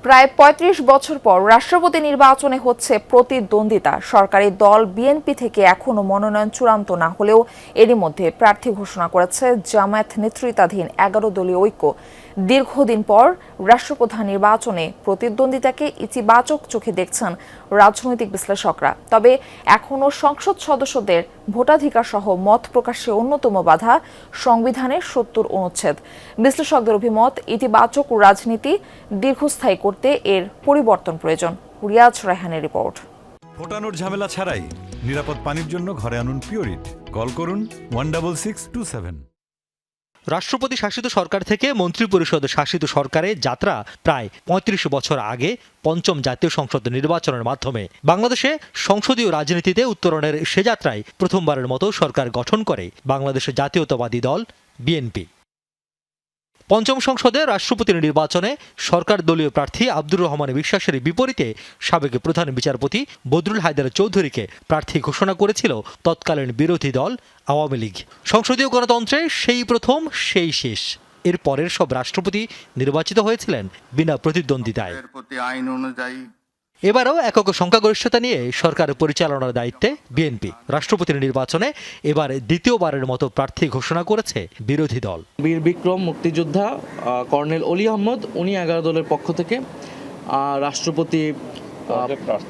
প্রায় ৩৫ বছর পর রাষ্ট্রপতি নির্বাচনে হচ্ছে প্রতিদ্বন্দ্বিতা। সরকারি দল বিএনপি থেকে এখনো মনোনয়ন চূড়ান্ত না হলেও এরই মধ্যে প্রার্থী ঘোষণা করেছে জামায়াত নেতৃত্বাধীন ১১ দলীয় ঐক্য। দীর্ঘদিন পর রাষ্ট্রপ্রধান নির্বাচনে প্রতিদ্বন্দ্বিতাকে ইতিবাচক চোখে দেখছেন রাজনৈতিক বিশ্লেষকরা। তবে এখনো সংসদ সদস্যদের ভোটাধিকার সহ মত প্রকাশে অন্যতম বাধা সংবিধানের ৭০ অনুচ্ছেদ। বিশ্লেষকদের অভিমত, ইতিবাচক রাজনীতি দীর্ঘস্থায়ী করতে এর পরিবর্তন প্রয়োজন। রিয়াজ রায়হানের রিপোর্ট। ফোটানোর ঝামেলা ছাড়াই নিরাপদ পানির জন্য ঘরে আনুন পিওরিট। কল করুন 16627। রাষ্ট্রপতি শাসিত সরকার থেকে মন্ত্রিপরিষদ শাসিত সরকারে যাত্রা প্রায় ৩৫ বছর আগে পঞ্চম জাতীয় সংসদ নির্বাচনের মাধ্যমে বাংলাদেশে সংসদীয় রাজনীতিতে উত্তরণের সে যাত্রায় প্রথমবারের মতো সরকার গঠন করে বাংলাদেশের জাতীয়তাবাদী দল বিএনপি। পঞ্চম সংসদে রাষ্ট্রপতি নির্বাচনে সরকার দলীয় প্রার্থী আব্দুর রহমান বিশ্বাসের বিপরীতে সাবেক প্রধান বিচারপতি বদরুল হায়দার চৌধুরীকে প্রার্থী ঘোষণা করেছিল তৎকালীন বিরোধী দল আওয়ামী লীগ। সংসদীয় গণতন্ত্রে সেই প্রথম সেই শেষ। এর পরের সব রাষ্ট্রপতি নির্বাচিত হয়েছিলেন বিনা প্রতিদ্বন্দ্বিতায়। এবারও একক সংখ্যাগরিষ্ঠতা নিয়ে সরকার পরিচালনার দায়িত্বে বিএনপি। রাষ্ট্রপতির নির্বাচনে এবার দ্বিতীয়বারের মতো প্রার্থী ঘোষণা করেছে বিরোধী দল। বীর বিক্রম মুক্তিযোদ্ধা কর্নেল অলি আহমদ, উনি ১১ দলের পক্ষ থেকে রাষ্ট্রপতি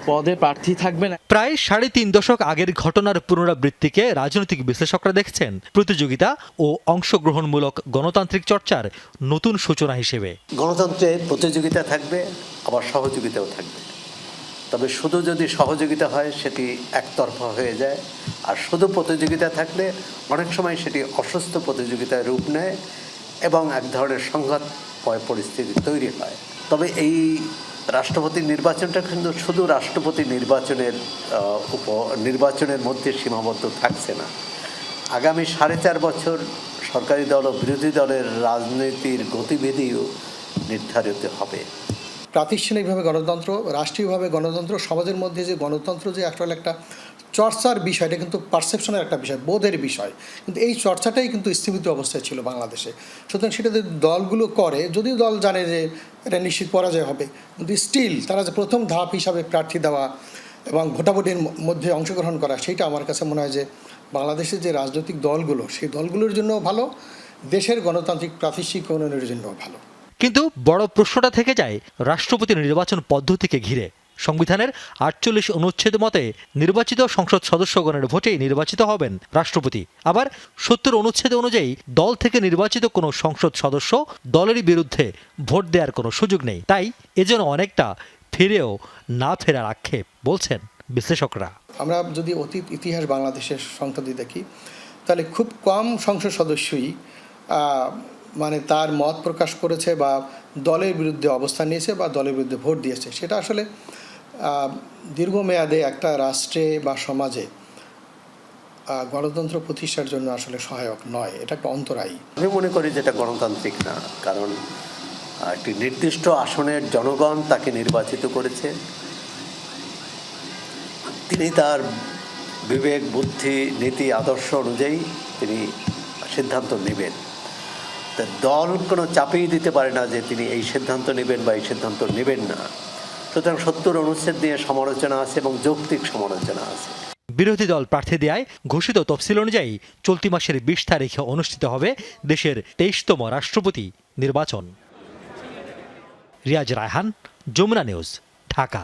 পদে প্রার্থী থাকবেন। প্রায় ৩.৫ দশক আগের ঘটনার পুনরাবৃত্তিকে রাজনৈতিক বিশ্লেষকরা দেখছেন প্রতিযোগিতা ও অংশগ্রহণমূলক গণতান্ত্রিক চর্চার নতুন সূচনা হিসেবে। গণতন্ত্রে প্রতিযোগিতা থাকবে, আবার সহযোগিতাও থাকবে। তবে শুধু যদি সহযোগিতা হয় সেটি একতরফা হয়ে যায়, আর শুধু প্রতিযোগিতা থাকলে অনেক সময় সেটি অসুস্থ প্রতিযোগিতার রূপ নেয় এবং এক ধরনের সংঘাতময় পরিস্থিতি তৈরি হয়। তবে এই রাষ্ট্রপতি নির্বাচনটা কিন্তু শুধু রাষ্ট্রপতি নির্বাচনের মধ্যে সীমাবদ্ধ থাকছে না। আগামী ৪.৫ বছর সরকারি দল ও বিরোধী দলের রাজনীতির গতিবিধিও নির্ধারিত হবে। প্রাতিষ্ঠানিকভাবে গণতন্ত্র, রাষ্ট্রীয়ভাবে গণতন্ত্র, সমাজের মধ্যে যে গণতন্ত্র যে আসলে একটা চর্চার বিষয়, এটা কিন্তু পারসেপশনের একটা বিষয়, বোধের বিষয়, কিন্তু এই চর্চাটাই কিন্তু স্থগিত অবস্থায় ছিল বাংলাদেশে। সুতরাং সেটা যদি দলগুলো করে, যদিও দল জানে যে এটা নিশ্চিত পরাজয় হবে, কিন্তু স্টিল তারা যে প্রথম ধাপ হিসাবে প্রার্থী দেওয়া এবং ভোটাভুটির মধ্যে অংশগ্রহণ করা, সেইটা আমার কাছে মনে হয় যে বাংলাদেশের যে রাজনৈতিক দলগুলো, সেই দলগুলোর জন্যও ভালো, দেশের গণতান্ত্রিক প্রাতিষ্ঠানিক উন্নয়নের জন্যও ভালো। কিন্তু বড় প্রশ্নটা থেকে যায় রাষ্ট্রপতি নির্বাচন পদ্ধতিকে ঘিরে। সংবিধানের ৪৮ অনুচ্ছেদ মতে নির্বাচিত সংসদ সদস্যগণের ভোটেই নির্বাচিত হবেন রাষ্ট্রপতি। আবার ৭০ অনুচ্ছেদ অনুযায়ী দল থেকে নির্বাচিত কোনো সংসদ সদস্য দলেরই বিরুদ্ধে ভোট দেওয়ার কোনো সুযোগ নেই। তাই এজন্য অনেকটা ফিরেও না ফেরার আক্ষেপ বলছেন বিশ্লেষকরা। আমরা যদি অতীত ইতিহাস বাংলাদেশের সংসদে দেখি, তাহলে খুব কম সংসদ সদস্যই মানে তার মত প্রকাশ করেছে বা দলের বিরুদ্ধে অবস্থান নিয়েছে বা দলের বিরুদ্ধে ভোট দিয়েছে। সেটা আসলে দীর্ঘমেয়াদে একটা রাষ্ট্রে বা সমাজে গণতন্ত্র প্রতিষ্ঠার জন্য আসলে সহায়ক নয়, এটা একটা অন্তরায়ী। আমি মনে করি যেটা গণতান্ত্রিক না, কারণ একটি নির্দিষ্ট আসনের জনগণ তাকে নির্বাচিত করেছে, তিনি তার বিবেক, বুদ্ধি, নীতি, আদর্শ অনুযায়ী তিনি সিদ্ধান্ত নেবেন। দল কোনো চাপিয়ে দিতে পারে না যে তিনি এই সিদ্ধান্ত নেবেন বা এই সিদ্ধান্ত নেবেন না। সুতরাং ৭০ অনুচ্ছেদ নিয়ে সমালোচনা আছে এবং যৌক্তিক সমালোচনা আছে। বিরোধী দল প্রার্থী দেয় ঘোষিত তফসিল অনুযায়ী চলতি মাসের ২০ তারিখে অনুষ্ঠিত হবে দেশের ২৩তম রাষ্ট্রপতি নির্বাচন। রিয়াজ রায়হান, যমুনা নিউজ, ঢাকা।